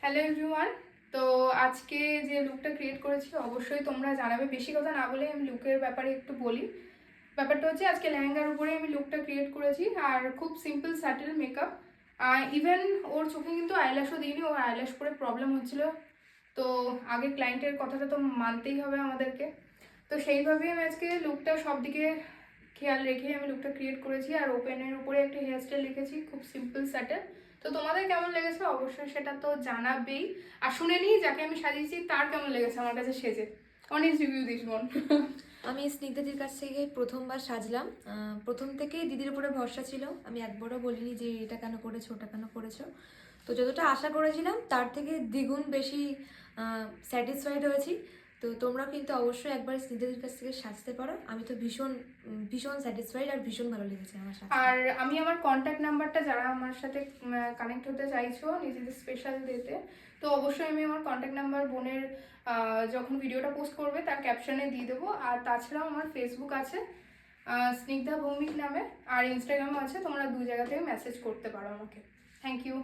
Hello everyone. তো আজকে যে লুকটা ক্রিয়েট করেছি অবশ্যই তোমরা জানাবে। বেশি কথা না বলে আমি লুকের ব্যাপারে একটু বলি। ব্যাপারটা হচ্ছে আজকে লেহেঙ্গার উপরে আমি লুকটা ক্রিয়েট করেছি, আর খুব সিম্পল স্যাটেল মেকআপ। ইভেন ওর চোখে কিন্তু আইল্যাশও দিইনি, ওর আইল্যাশ করে প্রবলেম হচ্ছিল। তো আগে ক্লায়েন্টের কথাটা তো মানতেই হবে আমাদেরকে। তো সেইভাবেই আমি আজকে লুকটা সব দিকে খেয়াল রেখে আমি লুকটা ক্রিয়েট করেছি। আর ওপেনের উপরে একটা হেয়ার স্টাইল রেখেছি, খুব সিম্পল স্যাটেল। তো তোমাদের কেমন লেগেছে অবশ্যই সেটা তো জানাবেই। আর শুনে নিই যাকে আমি সাজিয়েছি তার কেমন লেগেছে আমার কাছে সেজে। অনেক রিভিউ দিস বোন। আমি স্নিগ্ধাদির কাছ থেকে প্রথমবার সাজলাম। প্রথম থেকেই দিদির উপরে ভরসা ছিল, আমি একবারও বলিনি যে এটা কেন করেছো ওটা কেন করেছো। তো যতটা আশা করেছিলাম তার থেকে দ্বিগুণ বেশি স্যাটিসফাইড হয়েছি। তো তোমরা কিন্তু অবশ্যই একবার স্নিগ্ধাদির কাছ থেকে সাজতে পারো। আমি তো ভীষণ ভীষণ স্যাটিসফাইড আর ভীষণ ভালো লেগেছে আমার সাজতে। আর আমি আমার কন্ট্যাক্ট নাম্বারটা, যারা আমার সাথে কানেক্ট হতে চাইছো নিজেদের স্পেশাল ডেতে, তো অবশ্যই আমি আমার কন্ট্যাক্ট নাম্বার বোনের যখন ভিডিওটা পোস্ট করবে তার ক্যাপশনে দিয়ে দেবো। আর তাছাড়াও আমার ফেসবুক আছে স্নিগ্ধা ভৌমিক নামে, আর ইনস্টাগ্রামও আছে, তোমরা দুই জায়গা থেকে মেসেজ করতে পারো আমাকে। Thank you.